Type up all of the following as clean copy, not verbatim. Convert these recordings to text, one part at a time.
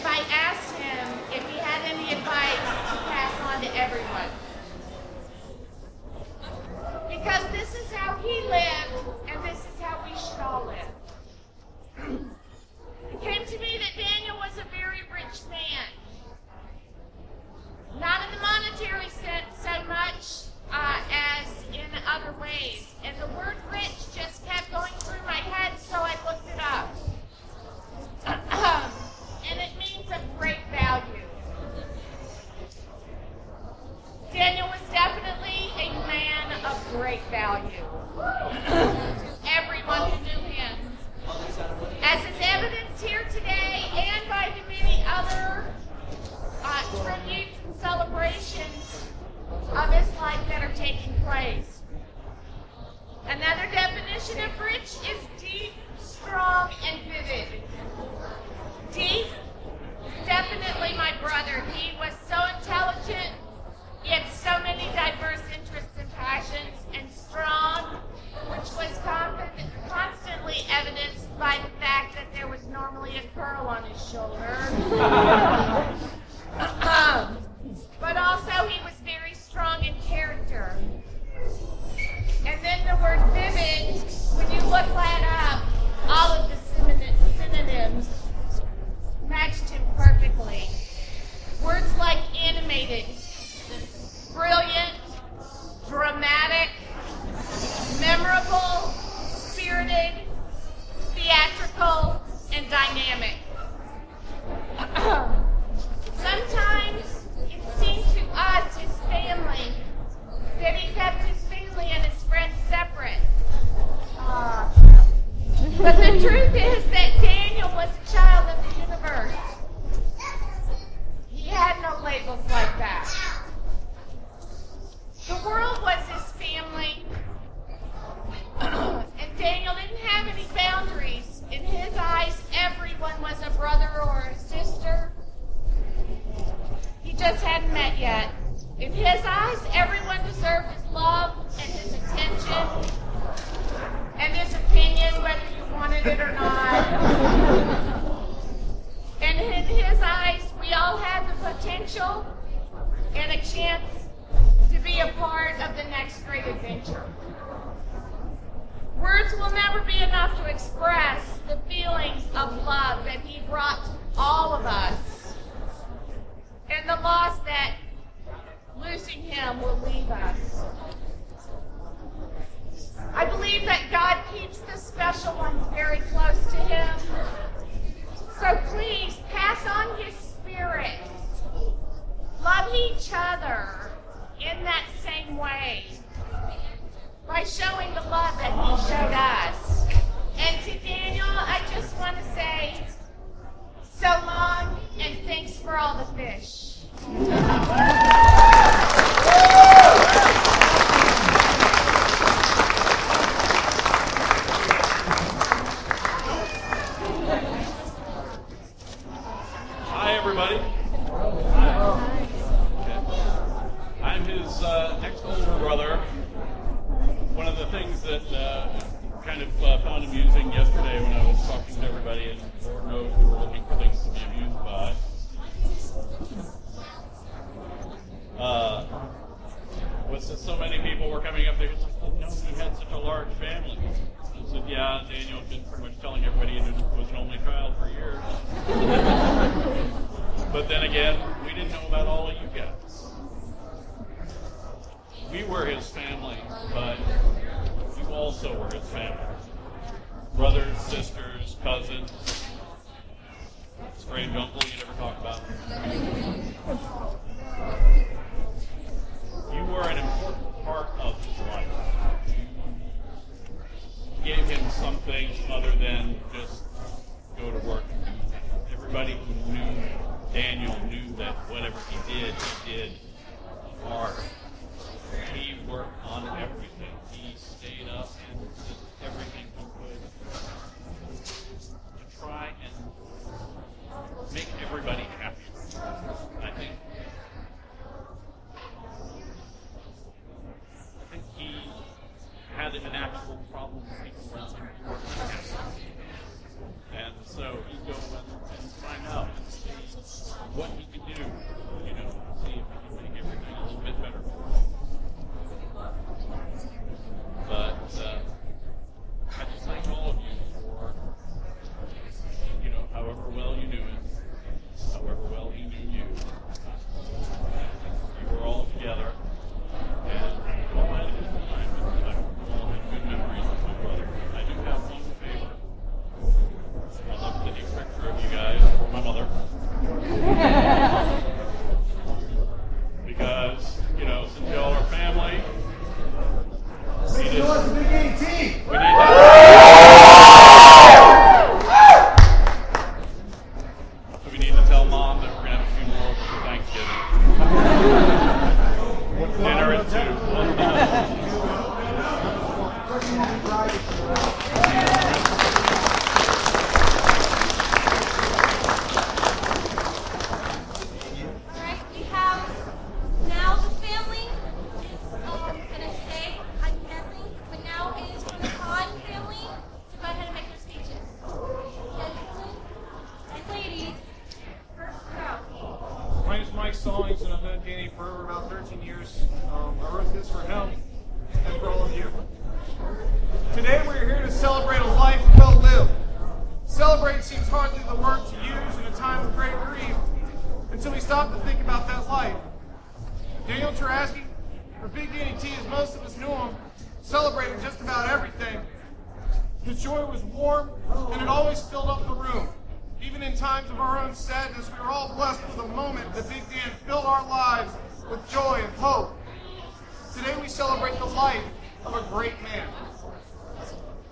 I asked him if he had any advice to pass on to everyone. Because this is how he lived, and this is how we should all live. It came to me that Daniel was a very rich man. Not in the monetary sense so much as in other ways. And the word rich just kept going through my head, so I looked it up. And it means of great value. Daniel was definitely a man of great value to everyone who knew him. As is evidenced here today and by the many other tributes and celebrations of his life that are taking place. Another definition of rich is deep, strong, and vivid. Deep, definitely my brother. He was so intelligent. He had so many diverse interests and passions. And strong, which was constantly evidenced by the fact that there was normally a curl on his shoulder. But also he was very strong in character. And then the word vivid, when you look that up, all of the synonyms matched him perfectly. Words like animated, brilliant, dramatic, memorable, spirited, theatrical, and dynamic. Sometimes it seemed to us, his family, that he kept his family and his friends separate. But the truth is that Daniel was a child of the universe. He had no labels like that. The world was his family, and Daniel didn't have any boundaries. In his eyes, everyone was a brother or a sister. He just hadn't met yet. In his eyes, everyone deserved his love and his attention and his opinion, whether you wanted it or not. And in his eyes, we all had the potential and a chance to be a part of the next great adventure. Words will never be enough to express the feelings of love that he brought to all of us, and the loss that losing him will leave us. I believe that God keeps the special ones very close to him. So please pass on his spirit. Love each other in that same way by showing the love that he showed us. And to Daniel, I just want to say, so long and thanks for all the fish. Hi, everybody. Hi. Okay. I'm his next older brother. One of the things that kind of found amusing yesterday when I was talking to everybody, and Lord knows we were looking for things to be amused by, was that so many people were coming up there and said, I didn't know he had such a large family. I said, yeah, Daniel had been pretty much telling everybody he was an only child for years. But then again, we didn't know about all of you guys. We were his family, but you also were his family. Brothers, sisters, cousins, strange uncle you never talk about. You were an important part of his life. You gave him something other than just go to work. Everybody who knew Daniel knew that whatever he did hard. He worked on everything. He stayed up and did everything he could to try and make everybody happy. I think he had an actual problem with people wanting to work together. And so he'd go and find out and see we have now the family is gonna stay, I'm guessing, but now it is for the Con family to go ahead and make their speeches. Gentlemen and ladies, first row. My name is Mike Stallings, and I've known Danny for about 13 years. I wrote this for him and for all of you. Today we're here to celebrate a life well lived. Celebrate seems hardly the word to use in a time of great grief until we stop to think about that life. Daniel Taraschke, or Big Danny T as most of us knew him, celebrated just about everything. His joy was warm, and it always filled up the room. Even in times of our own sadness, we were all blessed with a moment that Big Dan filled our lives with joy and hope. Today we celebrate the life of a great man.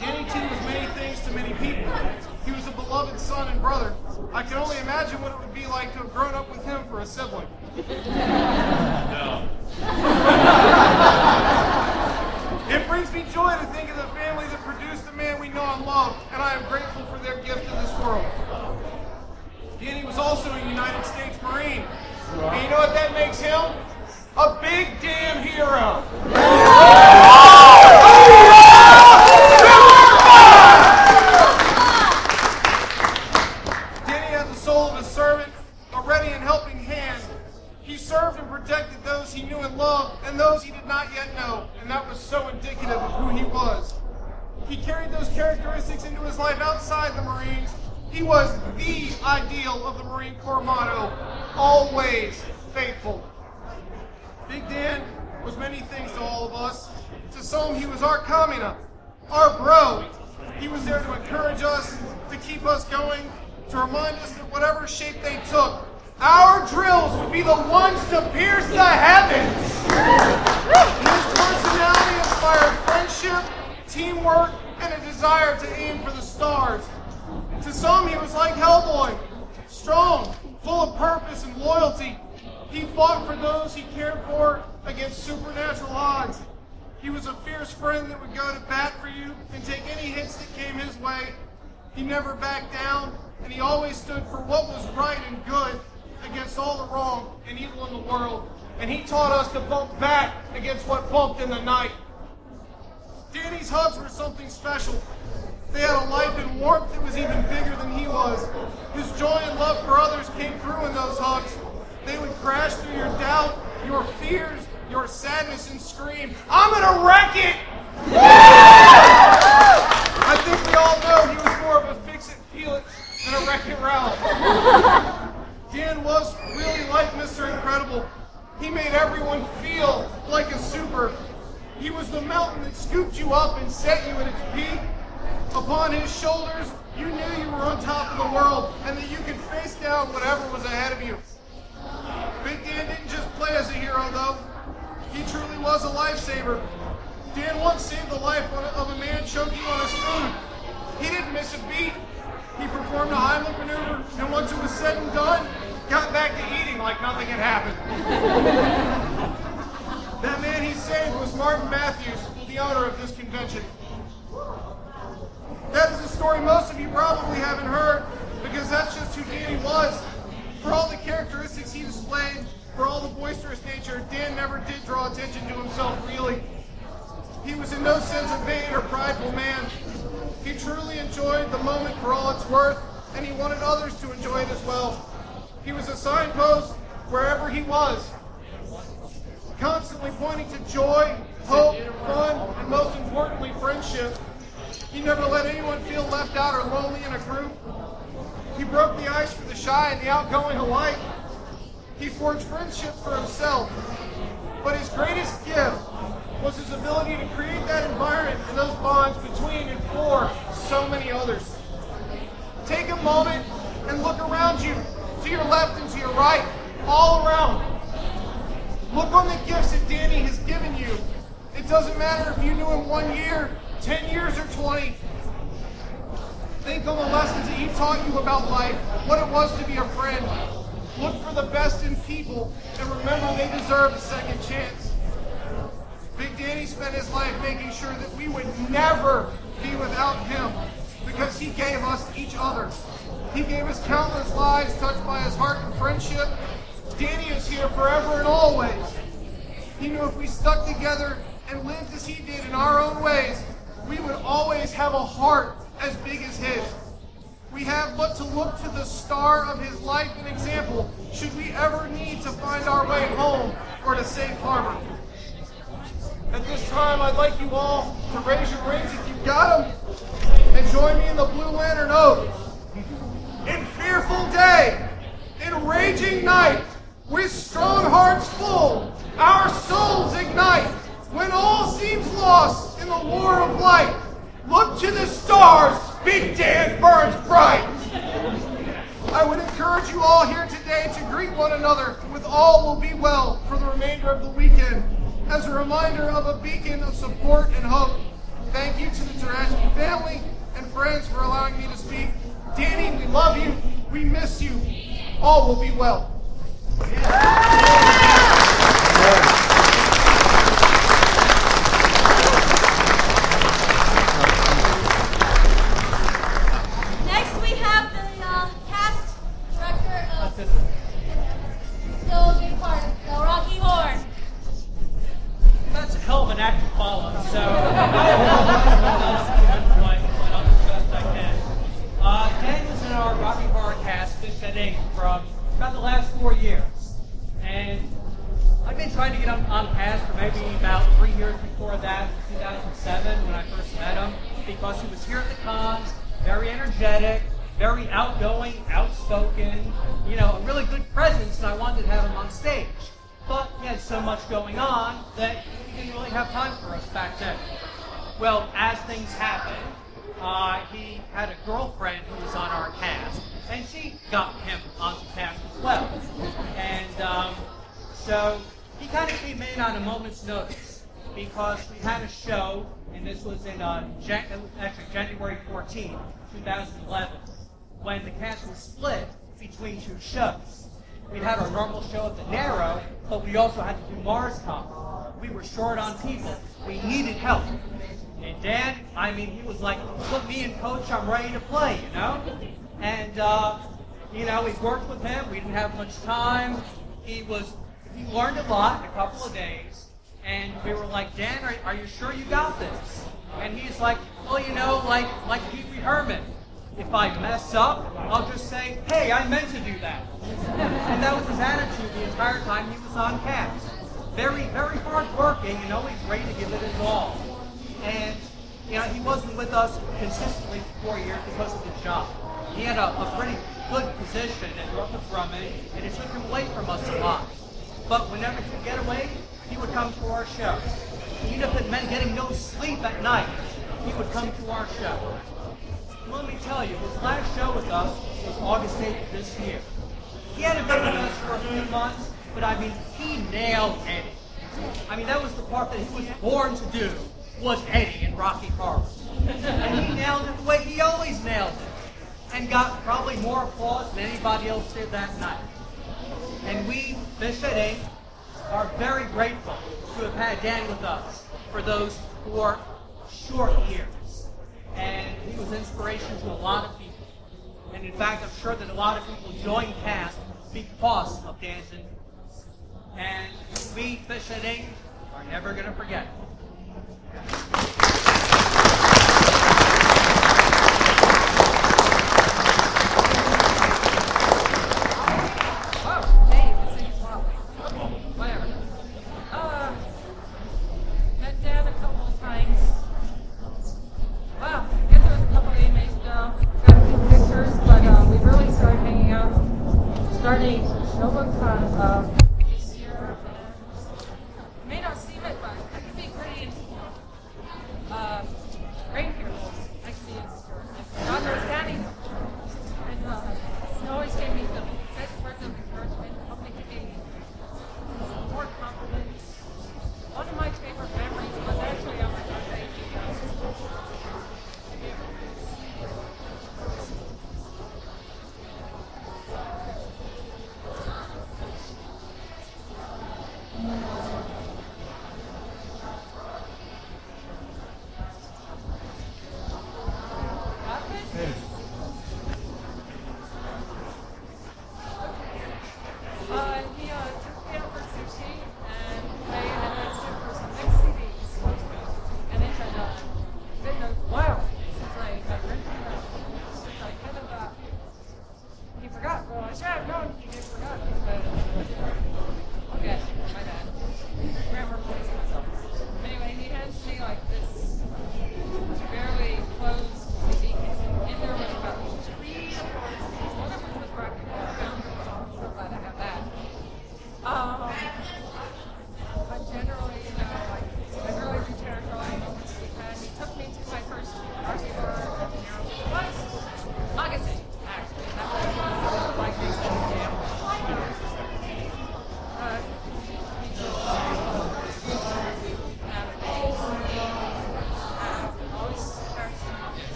Danny T was many things to many people. He was a beloved son and brother. I can only imagine what it would be like to have grown up with him for a sibling. No. It brings me joy to think of the family that produced the man we know and love, and I am grateful for their gift to this world. Danny was also a United States Marine. And you know what that makes him? A big damn hero. Danny had the soul of a servant, a ready and helping hand. He served and protected those he knew and loved, and those he did not yet know, and that was so indicative of who he was. He carried those characteristics into his life outside the Marines. He was the ideal of the Marine Corps motto, always faithful. Big Dan was many things to all of us. To some, he was our Kamina, our bro. He was there to encourage us, to keep us going, to remind us that whatever shape they took, our drills would be the ones to pierce the heavens. His personality inspired friendship, teamwork, and a desire to aim for the stars. To some, he was like Hellboy, strong, full of purpose and loyalty. He fought for those he cared for against supernatural odds. He was a fierce friend that would go to bat for you and take any hits that came his way. He never backed down, and he always stood for what was right and good against all the wrong and evil in the world. And he taught us to bump back against what bumped in the night. Danny's hugs were something special. They had a life and warmth that was even bigger than he was. His joy and love for others came through in those hugs. They would crash through your doubt, your fears, your sadness, and scream, "I'm gonna wreck it!" I think we all know he was more of a fix-it-feel-it than a Wreck-It Ralph. Dan was really like Mr. Incredible. He made everyone feel like a super. He was the mountain that scooped you up and set you at its peak. Upon his shoulders, you knew you were on top of the world and that you could face down whatever was ahead of you. Big Dan didn't just play as a hero, though. He truly was a lifesaver. Dan once saved the life of a man choking on his food. He didn't miss a beat. He performed a Heimlich maneuver, and once it was said and done, got back to eating like nothing had happened. That man he saved was Martin Matthews, the owner of this convention. That is a story most of you probably haven't heard, because that's just who Danny was. For all the characteristics he displayed, for all the boisterous nature, Dan never did draw attention to himself, really. He was in no sense a vain or prideful man. He truly enjoyed the moment for all it's worth, and he wanted others to enjoy it as well. He was a signpost wherever he was, constantly pointing to joy, hope, fun, and most importantly, friendship. He never let anyone feel left out or lonely in a group. He broke the ice for the shy and the outgoing alike. He forged friendships for himself. But his greatest gift was his ability to create that environment and those bonds between and for so many others. Take a moment and look around you, to your left and to your right, all around. Look on the gifts that Danny has given you. It doesn't matter if you knew him 1 year, 10 years, or 20. Think on the lessons that he taught you about life, what it was to be a friend. Look for the best in people, and remember they deserve a second chance. Big Danny spent his life making sure that we would never be without him because he gave us each other. He gave us countless lives touched by his heart and friendship. Danny is here forever and always. He knew if we stuck together and lived as he did in our own ways, we would always have a heart as big as his. We have but to look to the star of his life and example should we ever need to find our way home or to safe harbor. At this time, I'd like you all to raise your rings if you've got them and join me in the Blue Lantern Oath. In fearful day, in raging night, with strong hearts full, our souls ignite. When all seems lost in the war of light, look to the stars, Big Dan burns bright. I would encourage you all here today to greet one another with all will be well for the remainder of the weekend as a reminder of a beacon of support and hope. Thank you to the Taraschke family and friends for allowing me to speak. Danny, we love you. We miss you. All will be well. Next, we have the cast director of So Big Part, the Rocky Horror. That's a hell of an act to follow, so I'll do the best I can. Dan was in our Rocky Horror cast, Fish and Ink, from about the last 4 years. And I've been trying to get him on cast for maybe about 3 years before that, 2007, when I first met him, because he was here at the cons, very energetic, very outgoing, outspoken, you know, a really good presence, and I wanted to have him on stage. But he had so much going on that he didn't really have time for us back then. Well, as things happened, he had a girlfriend who was on our cast, and she got him onto cast as well. And so he kind of came in on a moment's notice because we had a show, and this was in January 14, 2011, when the cast was split between two shows. We had our normal show at the Narrow, but we also had to do MarsCon. We were short on people. We needed help. And Dan, I mean, he was like, put me in, coach, I'm ready to play, you know? And, you know, we worked with him. We didn't have much time. He learned a lot in a couple of days. And we were like, Dan, are you sure you got this? And he's like, well, you know, like Pee Wee Herman. If I mess up, I'll just say, hey, I meant to do that. And that was his attitude the entire time he was on cast. Very, very hard working and always ready to give it his all. And, you know, he wasn't with us consistently for 4 years because of his job. He had a pretty good position at Northrop Grumman, and it took him away from us a lot. But whenever he could get away, he would come to our show. Even if it meant getting no sleep at night, he would come to our show. And let me tell you, his last show with us was August 8th of this year. He hadn't been with us for a few months, but I mean, he nailed Eddie. I mean, that was the part that he was born to do, was Eddie in Rocky Horror. And he nailed it the way he always nailed it, and got probably more applause than anybody else did that night. And we, Fish and Ink, are very grateful to have had Dan with us for those 4 short years. And he was inspiration to a lot of people. And in fact, I'm sure that a lot of people joined cast because of Dan's influence. And we, Fish and Ink, are never going to forget it. Met Dan a couple of times. Wow, I guess it was a couple of evenings ago. Got a few pictures, but we really started hanging out starting Nekocon this year. You may not seem it, but I can be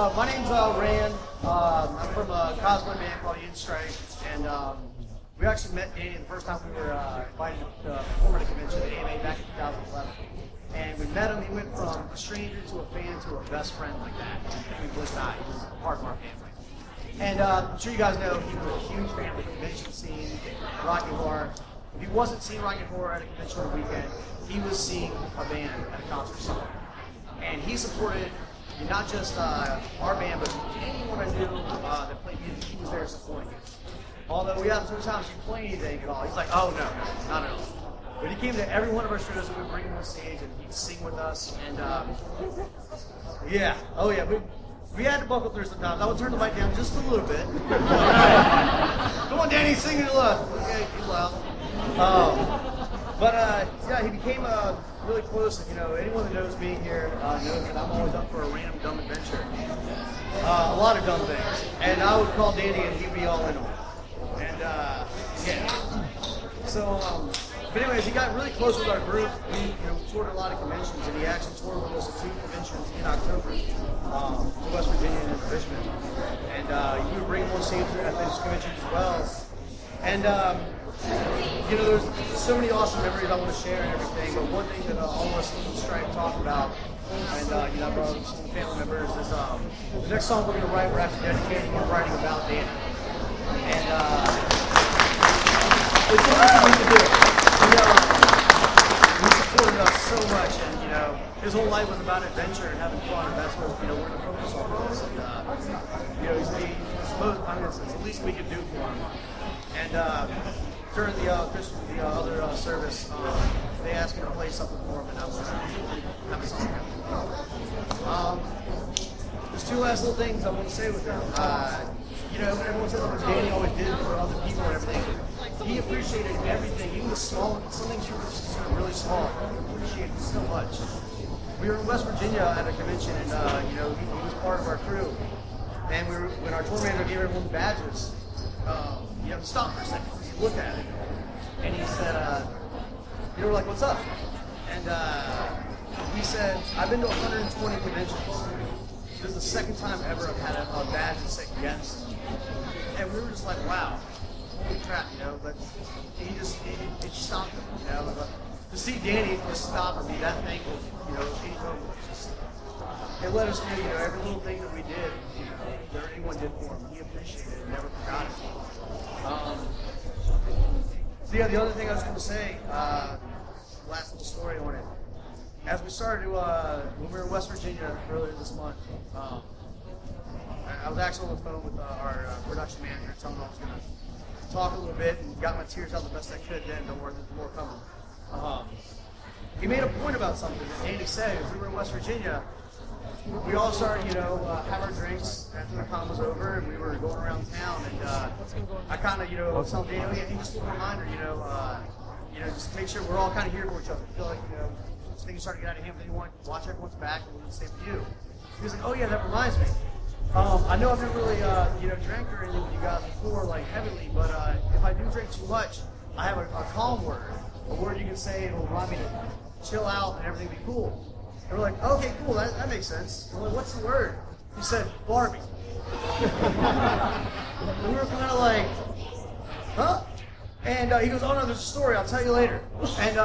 my name's Rand. I'm from a cosplay band called Ian Strike, and we actually met Danny the first time we were invited to perform at a convention at AMA back in 2011. And we met him. He went from a stranger to a fan to a best friend like that. Between Bliss and I, he was part of our family. And I'm sure you guys know he was a huge fan of the convention scene, Rocky Horror. If he wasn't seeing Rocky Horror at a convention on the weekend, he was seeing a band at a concert somewhere. And he supported not just our band, but anyone I knew that played music, he was there supporting it. Although we haven't sometimes he play anything at all. He's like, oh no, not at all. But he came to every one of our shows and we would bring him on stage and he'd sing with us. And yeah, oh yeah, we had to buckle through sometimes. I would turn the mic down just a little bit. Come on, Danny, sing it loud. Okay, he's loud. Yeah, he became really close. And, anyone that knows me here knows that I'm always up for a random dumb adventure. A lot of dumb things. And I would call Danny and he'd be all in on it. And yeah. So, but anyways, he got really close with our group. We toured a lot of conventions, and he actually toured with us at 2 conventions in October to West Virginia and Richmond. And we would bring him on stage at those conventions as well. And there's so many awesome memories I want to share and everything. But one thing that all of us in Stripe talk about, and I brought up some family members, is the next song we're going to write. We're actually dedicating. We're writing about Danny, and it's something we can do. He supported us so much, and his whole life was about adventure and having fun, and that's what we're going to focus on this. And it's the least we could do for him. And during the other service, they asked me to play something for him, and I was going to have a song. There's 2 last little things I want to say with him. Everyone says what Danny always did for other people and everything. He appreciated everything, even the small, some things he was just really small. He appreciated so much. We were in West Virginia at a convention, and he was part of our crew. And when our tour manager gave everyone badges, he stopped for a second. He looked at it, and he said, "You were like, what's up?" And he said, "I've been to 120 conventions. This is the second time ever I've had a badge that said guest." And we were just like, wow, holy crap, but it stopped him, but to see Danny just stop and be that thankful, it let us know, every little thing that we did, that anyone did for him, he appreciated it and never forgot it. So yeah, the other thing I was going to say, last little story on it, as we started to, when we were in West Virginia earlier this month, I was actually on the phone with our production manager, telling him I was going to talk a little bit, and got my tears out the best I could then. Don't worry, there's more coming. He made a point about something that Danny said. As we were in West Virginia, we all started, have our drinks after the con was over, and we were going around town, and I kind of, was telling Danny, oh yeah, hey, just a little reminder, just make sure we're all kind of here for each other. I feel like, things start to get out of hand, but you want to watch everyone's back, and we'll do the same for you. He was like, oh yeah, that reminds me. I know I've never really, drank or anything with you guys before, like heavily, but if I do drink too much, I have a calm word, a word you can say and will remind me to chill out and everything will be cool. And we're like, okay, cool, that makes sense. We're like, what's the word? He said, Barbie. And we were kind of like, huh? And he goes, oh no, there's a story, I'll tell you later. And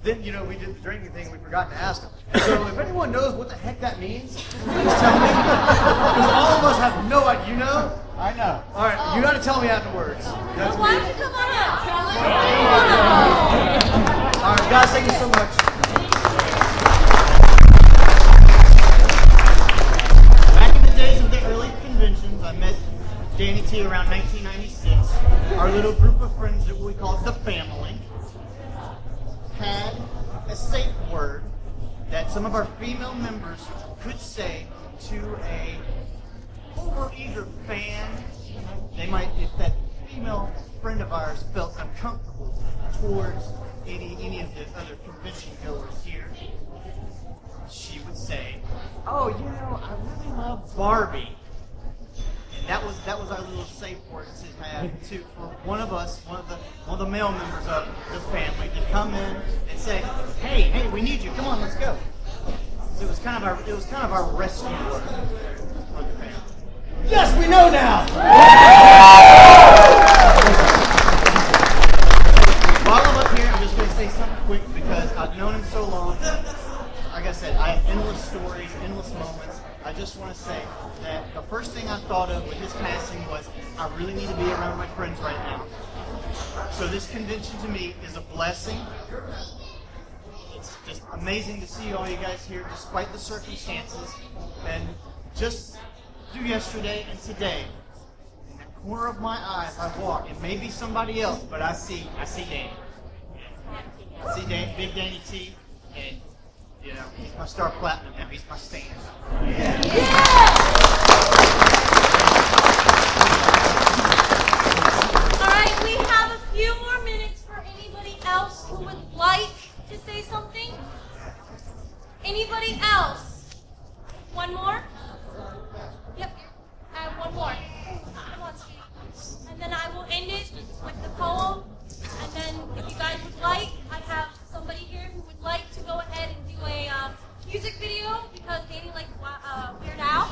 then, we did the drinking thing, we forgot to ask him. So if anyone knows what the heck that means, please tell me. Because all of us have no idea. You know? I know. All right, you got to tell me afterwards. Well, why don't you come on up? All right, guys, thank you so much. Back in the days of the early conventions, I met Danny T around 1996. Our little group of friends that we called the family had a safe word that some of our female members could say to a overeager fan. They might, if that female friend of ours felt uncomfortable towards any of the other convention goers here, she would say, "Oh, I really love Barbie." And that was our little safe word to have for one of us, one of the male members of the family to come in and say, "Hey, we need you. Come on, let's go." So it was kind of our rescue word for the Yes, we know now! While I'm up here, I'm just going to say something quick because I've known him so long. Like I said, I have endless stories, endless moments. I just want to say that the first thing I thought of with his passing was I really need to be around my friends right now. So this convention to me is a blessing. It's just amazing to see all you guys here despite the circumstances. And just through yesterday and today, in the corner of my eye as I walk, it may be somebody else, but I see Danny. I see Big Danny T, and you know, he's my Star Platinum now. He's my stand. Yeah. All right, we have a few more minutes for anybody else who would like to say something. Anybody else? One more? Yep. One more. Come on, Steve. And then I will end it with the poem. And then, if you guys would like, I have somebody here who would like to go ahead and do a music video because Danny likes Weird Al.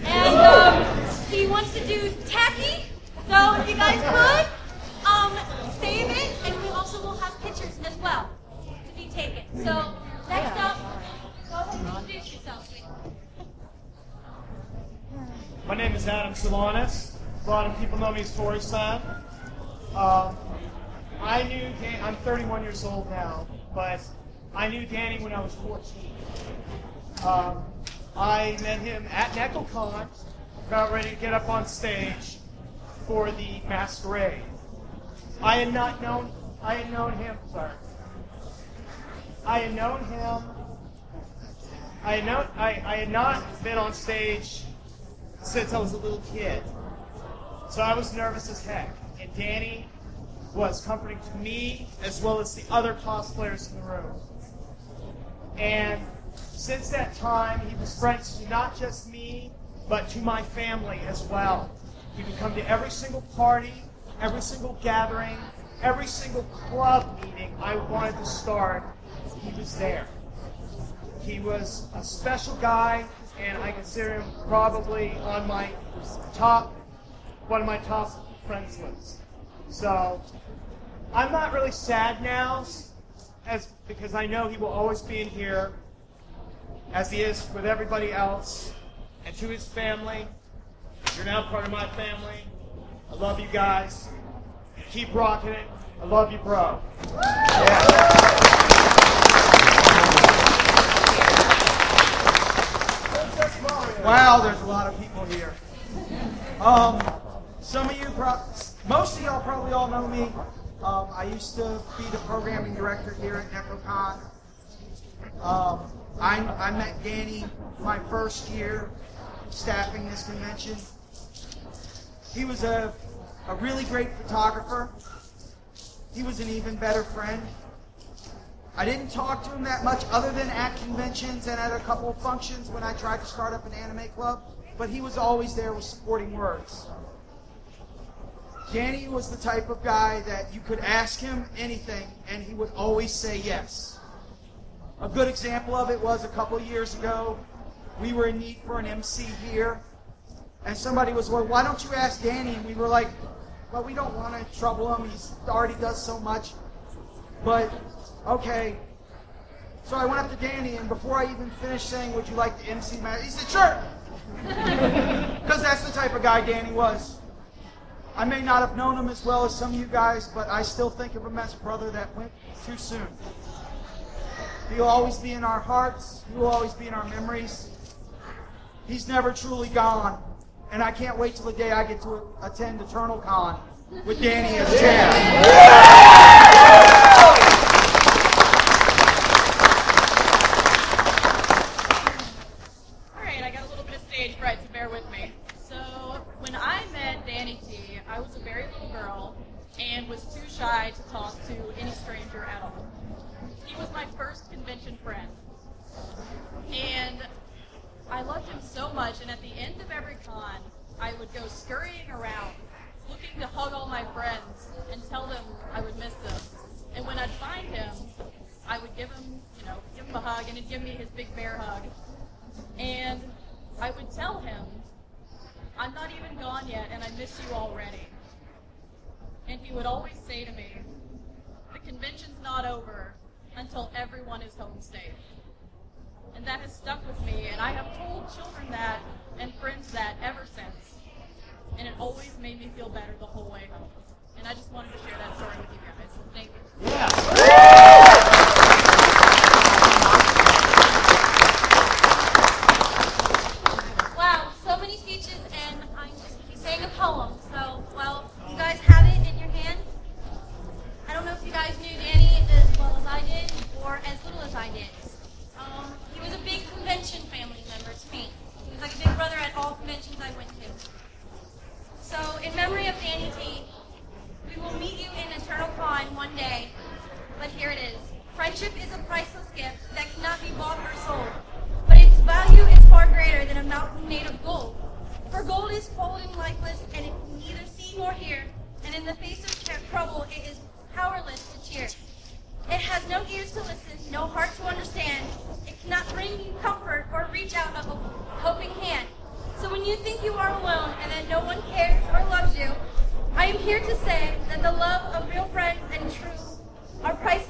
And he wants to do Tacky. So if you guys could, save it. And we also will have pictures as well to be taken. So next up, go ahead and introduce yourself. My name is Adam Salonis. A lot of people know me as Tori's son. I knew Danny, I'm 31 years old now, but I knew Danny when I was 14. I met him at Nekocon, about ready to get up on stage for the masquerade. I had not been on stage since I was a little kid. So I was nervous as heck. And Danny was comforting to me as well as the other cosplayers in the room. And since that time, he was friends to not just me, but to my family as well. He would come to every single party, every single gathering, every single club meeting I wanted to start. He was there. He was a special guy, and I consider him probably on my one of my top friends lists. So I'm not really sad now, because I know he will always be in here, as he is with everybody else. And to his family, you're now part of my family. I love you guys. Keep rocking it. I love you, bro. Yeah. Wow, there's a lot of people here. Some of you, most of y'all probably all know me. I used to be the programming director here at Nekocon. I met Danny my first year staffing this convention. He was a really great photographer. He was an even better friend. I didn't talk to him that much other than at conventions and at a couple of functions when I tried to start up an anime club, but he was always there with supporting words. Danny was the type of guy that you could ask him anything and he would always say yes. A good example of it was a couple of years ago, we were in need for an MC here, and somebody was, well, why don't you ask Danny? And we were like, well, we don't want to trouble him. He already does so much. But, okay. So I went up to Danny, and before I even finished saying, would you like to MC my... He said, sure! Because that's the type of guy Danny was. I may not have known him as well as some of you guys, but I still think of him as a brother that went too soon. He'll always be in our hearts. He will always be in our memories. He's never truly gone. And I can't wait till the day I get to attend Eternal Con with Danny as Chad. All right, I got a little bit of stage fright, so bear with me. So when I met Danny T, I was a very little girl and was too shy to talk to any stranger at all. He was my first convention friend. And I loved him so much, and at the end of every con, I would go scurrying around, looking to hug all my friends and tell them I would miss them. And when I'd find him, I would give him a hug, and he'd give me his big bear hug. And I would tell him I'm not even gone yet, and I miss you already. And he would always say to me, the convention's not over until everyone is home safe. And that has stuck with me, and I have told children that and friends that ever since. And it always made me feel better the whole way home. And I just wanted to share that story with you guys. Thank you. Wow, so many speeches, and I'm just saying a poem. So, well, you guys have it in your hands. I don't know if you guys knew Danny as well as I did, or as little as I did. He was a big convention family member to me. He was like a big brother at all conventions I went to. So, in memory of Danny T, we will meet you in Eternal Con one day, but here it is. Friendship is a priceless gift that cannot be bought or sold, but its value is far greater than a mountain made of gold. For gold is cold and lifeless, and it can neither see nor hear, and in the face of trouble it is powerless to cheer. It has no ears to listen, no heart to understand. It cannot bring you comfort or reach out of a helping hand. So when you think you are alone and that no one cares or loves you, I am here to say that the love of real friends and true are priceless.